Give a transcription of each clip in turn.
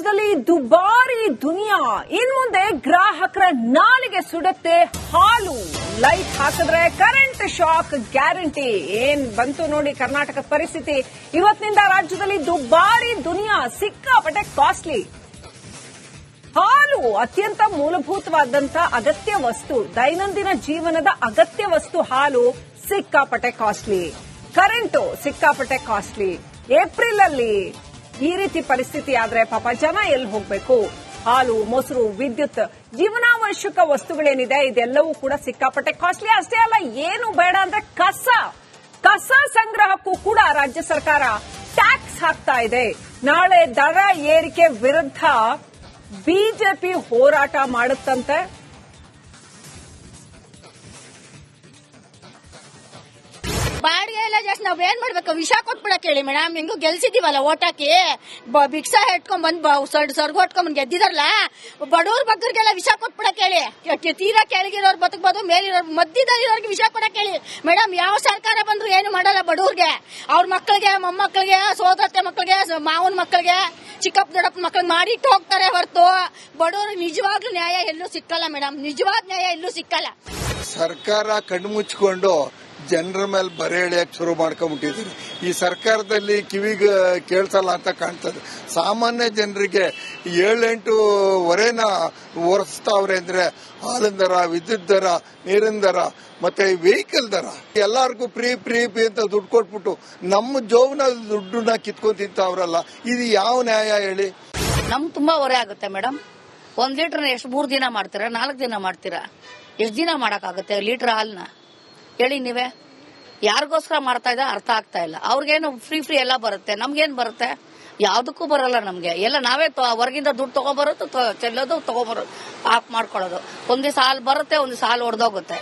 ರಾಜ್ಯದಲ್ಲಿ ದುಬಾರಿ ದುನಿಯಾ ಇನ್ಮುಂದೆ ಗ್ರಾಹಕರ ನಾಲಿಗೆ ಸುಡುತ್ತೆ ಹಾಲು. ಲೈಟ್ ಹಾಕಿದ್ರೆ ಕರೆಂಟ್ ಶಾಕ್ ಗ್ಯಾರಂಟಿ. ಏನ್ ಬಂತು ನೋಡಿ ಕರ್ನಾಟಕ ಪರಿಸ್ಥಿತಿ. ಇವತ್ತಿನಿಂದ ರಾಜ್ಯದಲ್ಲಿ ದುಬಾರಿ ದುನಿಯಾ ಸಿಕ್ಕಾಪಟ್ಟೆ ಕಾಸ್ಟ್ಲಿ. ಹಾಲು ಅತ್ಯಂತ ಮೂಲಭೂತವಾದಂತ ಅಗತ್ಯ ವಸ್ತು, ದೈನಂದಿನ ಜೀವನದ ಅಗತ್ಯ ವಸ್ತು. ಹಾಲು ಸಿಕ್ಕಾಪಟ್ಟೆ ಕಾಸ್ಟ್ಲಿ, ಕರೆಂಟು ಸಿಕ್ಕಾಪಟ್ಟೆ ಕಾಸ್ಟ್ಲಿ. ಏಪ್ರಿಲ್ ಅಲ್ಲಿ ಈ ರೀತಿ ಪರಿಸ್ಥಿತಿ ಆದ್ರೆ ಪಾಪ ಜನ ಎಲ್ಲಿ ಹೋಗ್ಬೇಕು? ಹಾಲು, ಮೊಸರು, ವಿದ್ಯುತ್, ಜೀವನಾವಶ್ಯಕ ವಸ್ತುಗಳೇನಿದೆ ಇದೆಲ್ಲವೂ ಕೂಡ ಸಿಕ್ಕಾಪಟ್ಟೆ ಕಾಸ್ಟ್ಲಿ. ಅಷ್ಟೇ ಅಲ್ಲ, ಏನು ಬೇಡ ಅಂದ್ರೆ ಕಸ ಸಂಗ್ರಹಕ್ಕೂ ಕೂಡ ರಾಜ್ಯ ಸರ್ಕಾರ ಟ್ಯಾಕ್ಸ್ ಹಾಕ್ತಾ ಇದೆ. ನಾಳೆ ದರ ಏರಿಕೆ ವಿರುದ್ಧ ಬಿಜೆಪಿ ಹೋರಾಟ ಮಾಡುತ್ತಂತೆ. ಬಾಡಿಗೆ ಎಲ್ಲ ಜಾಸ್ತಿ ನಾವ್ ಏನ್ ಮಾಡ್ಬೇಕು? ವಿಷ ಕೊಟ್ಬಿಡಕ್ ಹೇಳಿ ಮೇಡಮ್. ಹಿಂಗು ಗೆಲ್ಸಿದೀವಲ್ಲ ಓಟ್ ಹಾಕಿ, ಭಿಕ್ಷಾ ಇಟ್ಕೊಂಡ್ ಬಂದ್ ಸರ್ಗು ಹೊಟ್ಕೊಂಡ್ ಬಂದ್ ಗೆದ್ದಿದಾರಲ್ಲ, ಬಡವ್ರ ಬಗ್ಗರಿಗೆಲ್ಲ ವಿಷ ಕೊಟ್ಬಿಡಕ್ ಹೇಳಿ. ತೀರಾ ಕೆಳಗಿರೋರು ಬದುಕಬಹುದು, ಮೇಲಿರೋರು ಮಧ್ಯದಲ್ಲಿರೋರ್ಗೆ ವಿಷ ಕೊಡಕ್ ಹೇಳಿ ಮೇಡಮ್. ಯಾವ ಸರ್ಕಾರ ಬಂದ್ರು ಏನು ಮಾಡಲ್ಲ ಬಡವ್ರಿಗೆ. ಅವ್ರ ಮಕ್ಕಳಿಗೆ, ಮೊಮ್ಮಕ್ಕಳಿಗೆ, ಸೋದರತ್ತೆ ಮಕ್ಕಳಿಗೆ, ಮಾವನ ಮಕ್ಕಳಿಗೆ, ಚಿಕ್ಕಪ್ಪ ದೊಡ್ಡಪ್ಪ ಮಕ್ಕಳಿಗೆ ಮಾಡಿಟ್ಟು ಹೋಗ್ತಾರೆ ಹೊರತು ಬಡವ್ರಿಗೆ ನಿಜವಾಗ್ಲೂ ನ್ಯಾಯ ಎಲ್ಲೂ ಸಿಕ್ಕಲ್ಲ ಮೇಡಮ್. ನಿಜವಾದ ನ್ಯಾಯ ಎಲ್ಲೂ ಸಿಕ್ಕಲ್ಲ. ಸರ್ಕಾರ ಕಣ್ಣು ಮುಚ್ಚಿಕೊಂಡು ಜನರ ಮೇಲೆ ಬರೆ ಎಳೆಯಕ್ಕೆ ಶುರು ಮಾಡ್ಕೊಂಡ್ಬಿಟ್ಟಿದ್ದಾರೆ. ಈ ಸರ್ಕಾರದಲ್ಲಿ ಕಿವಿಗೆ ಕೇಳಿಸಲ್ಲ ಅಂತ ಕಾಣ್ತದೆ. ಸಾಮಾನ್ಯ ಜನರಿಗೆ 7-8 ವರೆನ ಒರೆಸ್ತಾವ್ರೆ ಅಂದ್ರೆ ಹಾಲಿನ ದರ, ವಿದ್ಯುತ್ ದರ, ನೀರಿನ ದರ, ಮತ್ತೆ ವೆಹಿಕಲ್ ದರ ಎಲ್ಲರಿಗೂ ಫ್ರೀ ಅಂತ ದುಡ್ಡು ಕೊಟ್ಬಿಟ್ಟು ನಮ್ಮ ಜೋಬ್ನ ದುಡ್ಡನ್ನ ಕಿತ್ಕೊಂಡ್ ತಿಂತಾವ್ರಲ್ಲ, ಇದು ಯಾವ ನ್ಯಾಯ ಹೇಳಿ? ನಮ್ಗೆ ತುಂಬಾ ಹೊರೆ ಆಗುತ್ತೆ ಮೇಡಮ್. 1 ಲೀಟರ್ ಎಷ್ಟು 3 ದಿನ ಮಾಡ್ತೀರಾ, 4 ದಿನ ಮಾಡ್ತೀರಾ? ಎಷ್ಟು ದಿನ ಮಾಡಕ್ಕಾಗುತ್ತೆ ಲೀಟರ್ ಹಾಲ್ನ ಹೇಳಿ ನೀವೇ? ಯಾರಿಗೋಸ್ಕರ ಮಾಡ್ತಾ ಇದ್ದ ಅರ್ಥ ಆಗ್ತಾ ಇಲ್ಲ. ಅವ್ರಿಗೇನು ಫ್ರೀ ಎಲ್ಲ ಬರುತ್ತೆ, ನಮ್ಗೇನ್ ಬರುತ್ತೆ? ಯಾವ್ದಕ್ಕೂ ಬರಲ್ಲ ನಮ್ಗೆ. ಎಲ್ಲ ನಾವೇ ಹೊರಗಿಂದ ದುಡ್ಡು ತಗೊಬರೋದು, ಚೆಲ್ಲೋದು, ತಗೊಬರೋದು, ಆಫ್ ಮಾಡ್ಕೊಳ್ಳೋದು. ಒಂದ್ ದಿವಸ ಹಾಲು ಬರುತ್ತೆ, ಒಂದ್ ದಿವಸ ಹಾಲು ಹೊಡೆದೋಗುತ್ತೆ.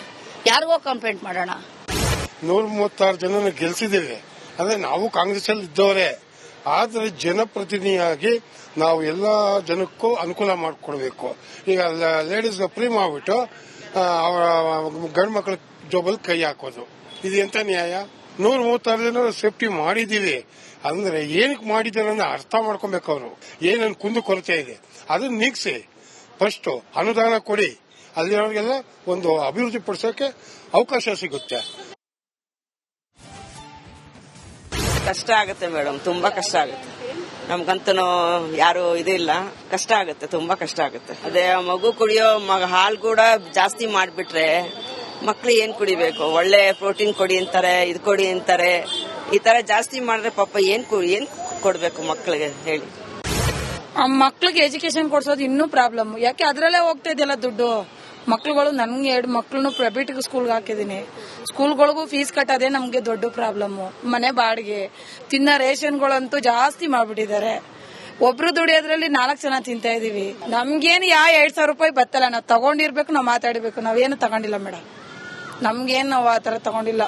ಯಾರಿಗೋ ಕಂಪ್ಲೇಂಟ್ ಮಾಡೋಣ. 136 ಜನ ಗೆಲ್ಸಿದ್ದೇವೆ ಅಂದ್ರೆ ನಾವು ಕಾಂಗ್ರೆಸ್ ಅಲ್ಲಿ ಇದ್ದವರೇ. ಆದ್ರೆ ಜನಪ್ರತಿನಿಧಿಯಾಗಿ ನಾವು ಎಲ್ಲಾ ಜನಕ್ಕೂ ಅನುಕೂಲ ಮಾಡಿಕೊಡ್ಬೇಕು. ಈಗ ಲೇಡೀಸ್ಗೆ ಫ್ರೀ ಮಾಡ್ಬಿಟ್ಟು ಗಂಡು ಮಕ್ಕಳ ಜೋಬಲ್ ಕೈ ಹಾಕೋದು, ಇದು ಎಂತ ನ್ಯಾಯ? 136 ಜನ ಸೇಫ್ಟಿ ಮಾಡಿದೀವಿ ಅಂದ್ರೆ ಏನಕ್ಕೆ ಮಾಡಿದ್ದಾರೆ ಅಂದ್ರೆ ಅರ್ಥ ಮಾಡ್ಕೊಬೇಕು. ಅವರು ಏನೇನು ಕುಂದು ಕೊರತೆ ಇದೆ ಅದನ್ನ ನೀಗಿಸಿ ಫಸ್ಟ್ ಅನುದಾನ ಕೊಡಿ. ಅಲ್ಲಿರೋರಿಗೆಲ್ಲ ಒಂದು ಅಭಿವೃದ್ಧಿ ಪಡಿಸೋಕೆ ಅವಕಾಶ ಸಿಗುತ್ತೆ. ಕಷ್ಟ ಆಗುತ್ತೆ ಮೇಡಮ್, ತುಂಬಾ ಕಷ್ಟ ಆಗುತ್ತೆ. ನಮ್ಗಂತೂ ಯಾರು ಇದಿಲ್ಲ, ಕಷ್ಟ ಆಗುತ್ತೆ, ತುಂಬಾ ಕಷ್ಟ ಆಗುತ್ತೆ. ಅದೇ ಮಗು ಕುಡಿಯೋ ಹಾಲು ಕೂಡ ಜಾಸ್ತಿ ಮಾಡ್ಬಿಟ್ರೆ ಮಕ್ಳು ಏನ್ ಕುಡಿಬೇಕು? ಒಳ್ಳೆ ಪ್ರೋಟೀನ್ ಕೊಡಿ ಅಂತಾರೆ, ಇದು ಕೊಡಿ ಅಂತಾರೆ. ಈ ತರ ಜಾಸ್ತಿ ಮಾಡಿದ್ರೆ ಪಾಪ ಏನ್ ಕೊಡ್ಬೇಕು ಮಕ್ಳಿಗೆ ಹೇಳಿ? ಮಕ್ಳಿಗೆ ಎಜುಕೇಶನ್ ಕೊಡ್ಸೋದು ಇನ್ನೂ ಪ್ರಾಬ್ಲಮ್. ಯಾಕೆ ಅದ್ರಲ್ಲೇ ಹೋಗ್ತಾ ಇದೆಯಲ್ಲ ದುಡ್ಡು. ಮಕ್ಳುಗಳು, ನನ್ಗೆ 2 ಮಕ್ಳನ್ನು ಪ್ರೈವೇಟ್ ಸ್ಕೂಲ್ಗೆ ಹಾಕಿದೀನಿ. ಸ್ಕೂಲ್ಗಳಿಗೂ ಫೀಸ್ ಕಟ್ಟೋದೇ ನಮ್ಗೆ ದೊಡ್ಡ ಪ್ರಾಬ್ಲಮ್. ಮನೆ ಬಾಡಿಗೆ, ತಿನ್ನೋ ರೇಷನ್ಗಳಂತೂ ಜಾಸ್ತಿ ಮಾಡ್ಬಿಟ್ಟಿದ್ದಾರೆ. ಒಬ್ರು ದುಡಿಯೋದ್ರಲ್ಲಿ 4 ಜನ ತಿಂತಾ ಇದೀವಿ. ನಮ್ಗೇನು 2,000 ರೂಪಾಯಿ ಬತ್ತಲ್ಲ. ನಾವು ತಗೊಂಡಿರ್ಬೇಕು, ನಾವು ಮಾತಾಡಬೇಕು. ನಾವೇನು ತಗೊಂಡಿಲ್ಲ ಮೇಡಮ್. ನಮ್ಗೇನು ನಾವು ಆ ತರ ತಗೊಂಡಿಲ್ಲ.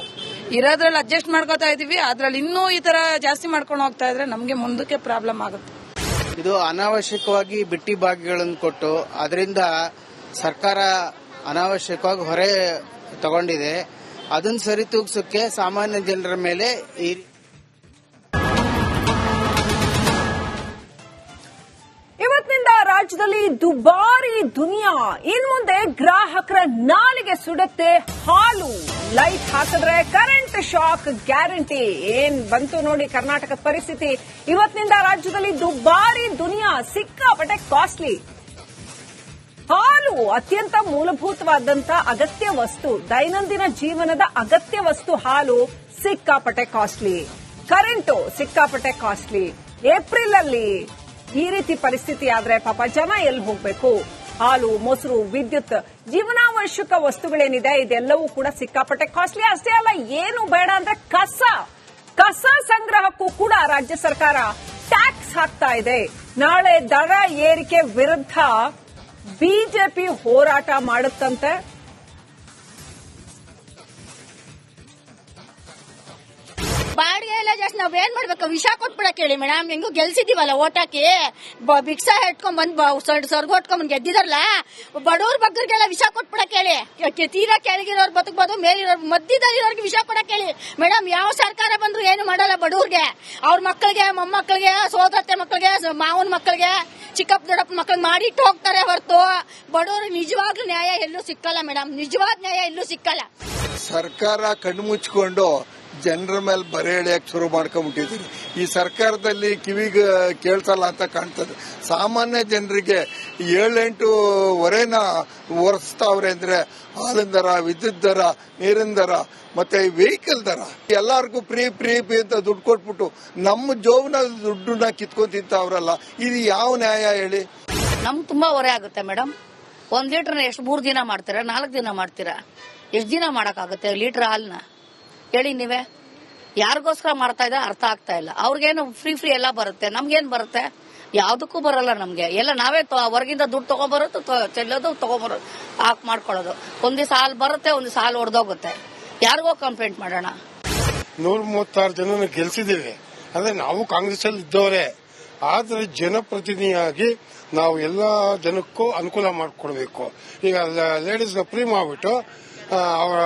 ಇರೋದ್ರಲ್ಲಿ ಅಡ್ಜಸ್ಟ್ ಮಾಡ್ಕೋತಾ ಇದೀವಿ. ಅದ್ರಲ್ಲಿ ಇನ್ನೂ ಈ ತರ ಜಾಸ್ತಿ ಮಾಡ್ಕೊಂಡು ಹೋಗ್ತಾ ಇದ್ರೆ ನಮ್ಗೆ ಮುಂದಕ್ಕೆ ಪ್ರಾಬ್ಲಮ್ ಆಗುತ್ತೆ. ಇದು ಅನಾವಶ್ಯಕವಾಗಿ ಬಿಟ್ಟಿ ಭಾಗ್ಯಗಳನ್ನು ಕೊಟ್ಟು ಅದರಿಂದ ಸರ್ಕಾರ ಅನಾವಶ್ಯಕವಾಗಿ ಹೊರೆ ತಗೊಂಡಿದೆ. ಅದನ್ನ ಸರಿತೂಗಿಸೋಕೆ ಸಾಮಾನ್ಯ ಜನರ ಮೇಲೆ ಇವತ್ತಿನಿಂದ ರಾಜ್ಯದಲ್ಲಿ ದುಬಾರಿ ದುನಿಯಾ ಇನ್ಮುಂದೆ ಗ್ರಾಹಕರ ನಾಲಿಗೆ ಸುಡುತ್ತೆ ಹಾಲು. ಲೈಟ್ ಹಾಕಿದ್ರೆ ಕರೆಂಟ್ ಶಾಕ್ ಗ್ಯಾರಂಟಿ. ಏನ್ ಬಂತು ನೋಡಿ ಕರ್ನಾಟಕ ಪರಿಸ್ಥಿತಿ. ಇವತ್ತಿನಿಂದ ರಾಜ್ಯದಲ್ಲಿ ದುಬಾರಿ ದುನಿಯಾ ಸಿಕ್ಕಾಪಟ್ಟೆ ಕಾಸ್ಟ್ಲಿ. ಹಾಲು ಅತ್ಯಂತ ಮೂಲಭೂತವಾದಂತ ಅಗತ್ಯ ವಸ್ತು, ದೈನಂದಿನ ಜೀವನದ ಅಗತ್ಯ ವಸ್ತು. ಹಾಲು ಸಿಕ್ಕಾಪಟ್ಟೆ ಕಾಸ್ಟ್ಲಿ, ಕರೆಂಟು ಸಿಕ್ಕಾಪಟ್ಟೆ ಕಾಸ್ಟ್ಲಿ. ಏಪ್ರಿಲ್ ಅಲ್ಲಿ ಈ ರೀತಿ ಪರಿಸ್ಥಿತಿ ಆದ್ರೆ ಪಾಪ ಜನ ಎಲ್ಲಿ ಹೋಗ್ಬೇಕು? ಹಾಲು, ಮೊಸರು, ವಿದ್ಯುತ್, ಜೀವನಾವಶ್ಯಕ ವಸ್ತುಗಳೇನಿದೆ ಇದೆಲ್ಲವೂ ಕೂಡ ಸಿಕ್ಕಾಪಟ್ಟೆ ಕಾಸ್ಟ್ಲಿ. ಅಷ್ಟೇ ಅಲ್ಲ, ಏನು ಬೇಡ ಅಂದ್ರೆ ಕಸ ಸಂಗ್ರಹಕ್ಕೂ ಕೂಡ ರಾಜ್ಯ ಸರ್ಕಾರ ಟ್ಯಾಕ್ಸ್ ಹಾಕ್ತಾ ಇದೆ. ನಾಳೆ ದರ ಏರಿಕೆ ವಿರುದ್ಧ ಬಿಜೆಪಿ ಹೋರಾಟ ಮಾಡುತ್ತಂತೆ. ಬಾಡಿಗೆ ಎಲ್ಲ ಜಾಸ್ತಿ ನಾವ್ ಏನ್ ಮಾಡ್ಬೇಕು ವಿಷ ಕೊಟ್ಬಿಡಕ್ ಹೇಳಿ ಮೇಡಮ್ ಹೆಂಗು ಗೆಲ್ಸಿದೀವಲ್ಲ ಓಟ್ ಹಾಕಿ ಭಿಕ್ಷಾ ಇಟ್ಕೊಂಡ್ ಬಂದ್ ಸರ್ಗ ಹೊಟ್ಕೊಂಡ್ ಗೆದ್ದಿದಾರಲ್ಲ ಬಡವ್ರ ಬಗ್ಗರಿಗೆಲ್ಲ ವಿಷ ಕೊಟ್ಬಿಡಕ್ ಹೇಳಿ ತೀರಾ ಕೆಳಗಿರೋರ್ ಬದುಕ್ಬೋದು ಮೇಲಿರೋರ್ ಮಧ್ಯದಲ್ಲಿರೋರ್ಗೆ ವಿಷ ಕೊಡಕ್ ಹೇಳಿ ಮೇಡಮ್ ಯಾವ ಸರ್ಕಾರ ಬಂದ್ರು ಏನು ಮಾಡಲ್ಲ ಬಡವ್ರಿಗೆ ಅವ್ರ ಮಕ್ಕಳಿಗೆ ಮೊಮ್ಮಕ್ಕಳಿಗೆ ಸೋದರತ್ತೆ ಮಕ್ಕಳಿಗೆ ಮಾವನ ಮಕ್ಕಳಿಗೆ ಚಿಕ್ಕಪ್ಪ ದೊಡ್ಡಪ್ಪ ಮಕ್ಕಳಿಗೆ ಮಾಡಿಟ್ಟು ಹೋಗ್ತಾರೆ ಹೊರತು ಬಡವ್ರಿಗೆ ನಿಜವಾಗ್ಲೂ ನ್ಯಾಯ ಎಲ್ಲೂ ಸಿಕ್ಕಲ್ಲ ಮೇಡಮ್ ನಿಜವಾದ ನ್ಯಾಯ ಎಲ್ಲೂ ಸಿಕ್ಕಲ್ಲ ಸರ್ಕಾರ ಕಣ್ಮುಚ್ಕೊಂಡು ಜನರ ಮೇಲೆ ಬರೆ ಎಳೆಯಕ್ಕೆ ಶುರು ಮಾಡ್ಕೊಂಡ್ಬಿಟ್ಟಿದ್ದೀರಿ. ಈ ಸರ್ಕಾರದಲ್ಲಿ ಕಿವಿಗೆ ಕೇಳ್ಸಲ್ಲ ಅಂತ ಕಾಣ್ತದೆ. ಸಾಮಾನ್ಯ ಜನರಿಗೆ 7-8 ಹೊರೆನ ಒರೆಸ್ತಾವ್ರೆ ಅಂದ್ರೆ ಹಾಲಿನ ದರ, ವಿದ್ಯುತ್ ದರ, ನೀರಿನ ದರ ಮತ್ತೆ ವೆಹಿಕಲ್ ದರ ಎಲ್ಲಾರ್ಗೂ ಫ್ರೀ ಅಂತ ದುಡ್ಡು ಕೊಟ್ಬಿಟ್ಟು ನಮ್ಮ ಜೋಬ್ನ ದುಡ್ಡನ್ನ ಕಿತ್ಕೊಂಡ್ ತಿಂತಾವ್ರಲ್ಲ, ಇದು ಯಾವ ನ್ಯಾಯ ಹೇಳಿ? ನಮ್ಗೆ ತುಂಬಾ ಹೊರೆ ಆಗುತ್ತೆ ಮೇಡಮ್. 1 ಲೀಟರ್ನ ಎಷ್ಟು 3 ದಿನ ಮಾಡ್ತೀರಾ, 4 ದಿನ ಮಾಡ್ತೀರಾ? ಎಷ್ಟು ದಿನ ಮಾಡಕ್ಕಾಗುತ್ತೆ ಲೀಟರ್ ಹಾಲ್ನ ಹೇಳಿ ನೀವೇ? ಯಾರಿಗೋಸ್ಕರ ಮಾಡ್ತಾ ಇದ್ದಾರೆ ಅರ್ಥ ಆಗ್ತಾ ಇಲ್ಲ. ಅವ್ರಿಗೇನು ಫ್ರೀ ಎಲ್ಲ ಬರುತ್ತೆ, ನಮ್ಗೇನ್ ಬರುತ್ತೆ? ಯಾವ್ದಕ್ಕೂ ಬರಲ್ಲ ನಮ್ಗೆ. ಎಲ್ಲ ನಾವೇ ಹೊರಗಿಂದ ದುಡ್ಡು ತಗೊಂಬರೋದು, ಚೆಲ್ಲೋದು, ತಗೊಂಬರೋದು, ಹಾಕ್ ಮಾಡ್ಕೊಳ್ಳೋದು. ಒಂದ್ ದಿವಸ ಹಾಲ್ ಬರುತ್ತೆ, ಒಂದ್ ದಿವಸ ಹಾಲು ಹೊಡೆದೋಗುತ್ತೆ. ಯಾರಿಗೋ ಕಂಪ್ಲೇಂಟ್ ಮಾಡೋಣ. 136 ಜನನ ಗೆಲ್ಸಿದ್ದೀವಿ. ಅಂದ್ರೆ ನಾವು ಕಾಂಗ್ರೆಸ್ ಅಲ್ಲಿ ಇದ್ದವರೇ, ಆದ್ರೆ ಜನಪ್ರತಿನಿಧಿಯಾಗಿ ನಾವು ಎಲ್ಲಾ ಜನಕ್ಕೂ ಅನುಕೂಲ ಮಾಡಿಕೊಡ್ಬೇಕು. ಈಗ ಲೇಡೀಸ್ ಫ್ರೀ ಮಾಡ್ಬಿಟ್ಟು ಅವರ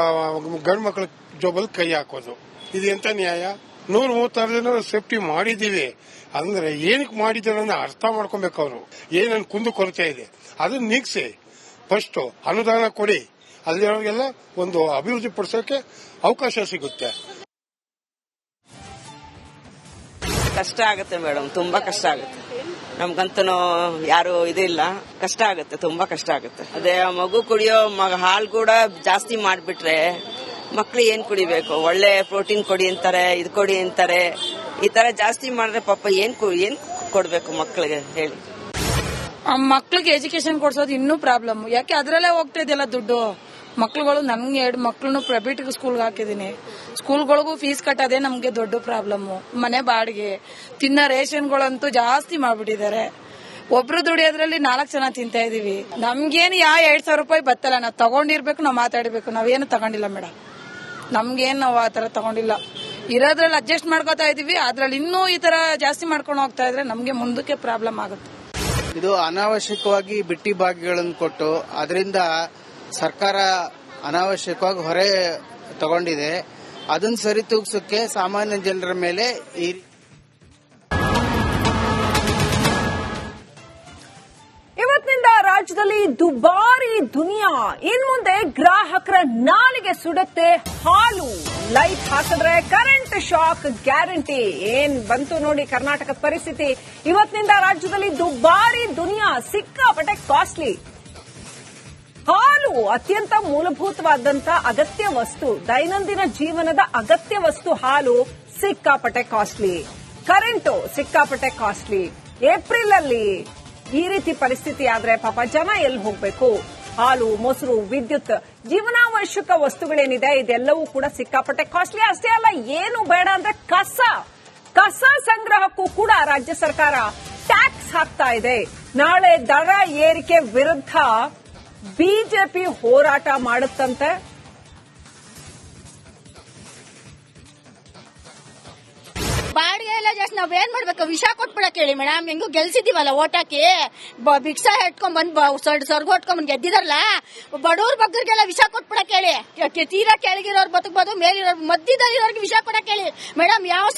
ಗಂಡು ಮಕ್ಕಳ ಜೋಬಲ್ ಕೈ ಹಾಕೋದು, ಇದು ಎಂತ ನ್ಯಾಯ? 136 ಜನ ಸೇಫ್ಟಿ ಮಾಡಿದೀವಿ ಅಂದ್ರೆ ಏನಕ್ಕೆ ಮಾಡಿದ್ದಾರೆ ಅಂತ ಅರ್ಥ ಮಾಡ್ಕೊಬೇಕು. ಅವರು ಏನನ್ ಕುಂದು ಕೊರತೆ ಇದೆ ಅದನ್ನ ನೀಗಿಸಿ ಫಸ್ಟ್ ಅನುದಾನ ಕೊಡಿ, ಅಲ್ಲಿರೋರಿಗೆಲ್ಲ ಒಂದು ಅಭಿವೃದ್ಧಿ ಪಡಿಸೋಕೆ ಅವಕಾಶ ಸಿಗುತ್ತೆ. ಕಷ್ಟ ಆಗುತ್ತೆ ಮೇಡಮ್, ತುಂಬಾ ಕಷ್ಟ ಆಗುತ್ತೆ. ನಮ್ಗಂತೂ ಯಾರು ಇದಿಲ್ಲ, ಕಷ್ಟ ಆಗುತ್ತೆ, ತುಂಬಾ ಕಷ್ಟ ಆಗುತ್ತೆ. ಅದೇ ಮಗು ಕುಡಿಯೋ ಹಾಲು ಕೂಡ ಜಾಸ್ತಿ ಮಾಡ್ಬಿಟ್ರೆ ಮಕ್ಳು ಏನ್ ಕುಡಿಬೇಕು? ಒಳ್ಳೆ ಪ್ರೋಟೀನ್ ಕೊಡಿ ಅಂತಾರೆ, ಇದು ಕೊಡಿ ಅಂತಾರೆ. ಈ ತರ ಜಾಸ್ತಿ ಮಾಡಿದ್ರೆ ಪಾಪ ಏನ್ ಕೊಡ್ಬೇಕು ಮಕ್ಳಿಗೆ ಹೇಳಿ? ಮಕ್ಳಿಗೆ ಎಜುಕೇಶನ್ ಕೊಡ್ಸೋದು ಇನ್ನೂ ಪ್ರಾಬ್ಲಮ್. ಯಾಕೆ ಅದ್ರಲ್ಲೇ ಹೋಗ್ತಾ ಇದೆಯಲ್ಲ ದುಡ್ಡು. ಮಕ್ಳುಗಳು ನನ್ಗೆ 2 ಮಕ್ಳನ್ನು ಪ್ರೈವೇಟ್ ಸ್ಕೂಲ್ಗೆ ಹಾಕಿದೀನಿ. ಸ್ಕೂಲ್ಗಳಿಗೂ ಫೀಸ್ ಕಟ್ಟೋದೇ ನಮ್ಗೆ ದೊಡ್ಡ ಪ್ರಾಬ್ಲಮ್. ಮನೆ ಬಾಡಿಗೆ, ತಿನ್ನೋ ರೇಷನ್ಗಳಂತೂ ಜಾಸ್ತಿ ಮಾಡ್ಬಿಟ್ಟಿದ್ದಾರೆ. ಒಬ್ರು ದುಡಿಯೋದ್ರಲ್ಲಿ 4 ಜನ ತಿಂತಾ ಇದೀವಿ. ನಮ್ಗೇನು 2,000 ರೂಪಾಯಿ ಬತ್ತಲ್ಲ. ನಾವು ತಗೊಂಡಿರ್ಬೇಕು, ನಾವು ಮಾತಾಡಬೇಕು. ನಾವೇನು ತಗೊಂಡಿಲ್ಲ ಮೇಡಮ್, ನಮ್ಗೇನು ನಾವು ಆ ತರ ತಗೊಂಡಿಲ್ಲ. ಇರೋದ್ರಲ್ಲಿ ಅಡ್ಜಸ್ಟ್ ಮಾಡ್ಕೋತಾ ಇದೀವಿ. ಅದ್ರಲ್ಲಿ ಇನ್ನೂ ಈ ತರ ಜಾಸ್ತಿ ಮಾಡ್ಕೊಂಡು ಹೋಗ್ತಾ ಇದ್ರೆ ನಮ್ಗೆ ಮುಂದಕ್ಕೆ ಪ್ರಾಬ್ಲಮ್ ಆಗುತ್ತೆ. ಇದು ಅನಾವಶ್ಯಕವಾಗಿ ಬಿಟ್ಟಿ ಭಾಗ್ಯಗಳನ್ನು ಕೊಟ್ಟು ಅದರಿಂದ ಸರ್ಕಾರ ಅನಾವಶ್ಯಕವಾಗಿ ಹೊರೆ ತಗೊಂಡಿದೆ. ಅದನ್ನ ಸರಿತೂಗಿಸೋಕೆ ಸಾಮಾನ್ಯ ಜನರ ಮೇಲೆ ಇವತ್ತಿನಿಂದ ರಾಜ್ಯದಲ್ಲಿ ದುಬಾರಿ ದುನಿಯಾ. ಇನ್ ಮುಂದೆ ಗ್ರಾಹಕರ ನಾಲಿಗೆ ಸುಡುತ್ತೆ ಹಾಲು. ಲೈಟ್ ಹಾಕಿದ್ರೆ ಕರೆಂಟ್ ಶಾಕ್ ಗ್ಯಾರಂಟಿ. ಏನ್ ಬಂತು ನೋಡಿ ಕರ್ನಾಟಕದ ಪರಿಸ್ಥಿತಿ. ಇವತ್ತಿನಿಂದ ರಾಜ್ಯದಲ್ಲಿ ದುಬಾರಿ ದುನಿಯಾ, ಸಿಕ್ಕಾಪಟ್ಟೆ ಕಾಸ್ಟ್ಲಿ. ಹಾಲು ಅತ್ಯಂತ ಮೂಲಭೂತವಾದಂತ ಅಗತ್ಯ ವಸ್ತು, ದೈನಂದಿನ ಜೀವನದ ಅಗತ್ಯ ವಸ್ತು. ಹಾಲು ಸಿಕ್ಕಾಪಟ್ಟೆ ಕಾಸ್ಟ್ಲಿ, ಕರೆಂಟು ಸಿಕ್ಕಾಪಟ್ಟೆ ಕಾಸ್ಟ್ಲಿ. ಏಪ್ರಿಲ್ ಅಲ್ಲಿ ಈ ರೀತಿ ಪರಿಸ್ಥಿತಿ ಆದ್ರೆ ಪಾಪ ಜನ ಎಲ್ಲಿ ಹೋಗ್ಬೇಕು? ಹಾಲು, ಮೊಸರು, ವಿದ್ಯುತ್, ಜೀವನಾವಶ್ಯಕ ವಸ್ತುಗಳೇನಿದೆ ಇದೆಲ್ಲವೂ ಕೂಡ ಸಿಕ್ಕಾಪಟ್ಟೆ ಕಾಸ್ಟ್ಲಿ. ಅಷ್ಟೇ ಅಲ್ಲ, ಏನು ಬೇಡ ಅಂದ್ರೆ ಕಸ ಸಂಗ್ರಹಕ್ಕೂ ಕೂಡ ರಾಜ್ಯ ಸರ್ಕಾರ ಟ್ಯಾಕ್ಸ್ ಹಾಕ್ತಾ ಇದೆ. ನಾಳೆ ದರ ಏರಿಕೆ ವಿರುದ್ಧ ಬಿಜೆಪಿ ಹೋರಾಟ ಮಾಡುತ್ತಂತೆ. ಬಾಡಿಗೆ ಎಲ್ಲ ಜಾಸ್ತಿ ನಾವ್ ಏನ್ ಮಾಡ್ಬೇಕು ವಿಷ ಕೊಟ್ಬಿಡಕ್ ಹೇಳಿ ಮೇಡಮ್ ಹೆಂಗು ಗೆಲ್ಸಿದೀವಲ್ಲ ಓಟ್ ಹಾಕಿ ಭಿಕ್ಷಾ ಇಟ್ಕೊಂಡ್ ಬಂದ್ ಸರ್ಗ ಹೊಟ್ಕೊಂಡ್ ಗೆದ್ದಿದಾರಲ್ಲ ಬಡವ್ರ ಬಗ್ಗರಿಗೆಲ್ಲ ವಿಷ ಕೊಟ್ಬಿಡಕ್ ಹೇಳಿ ತೀರಾ ಕೆಳಗಿರೋರ್ ಬದುಕ್ಬೋದು ಮೇಲಿರೋರ್ ಮಧ್ಯದಲ್ಲಿರೋರ್ಗೆ ವಿಷ ಕೊಡಕ್ ಹೇಳಿ ಮೇಡಮ್ ಯಾವ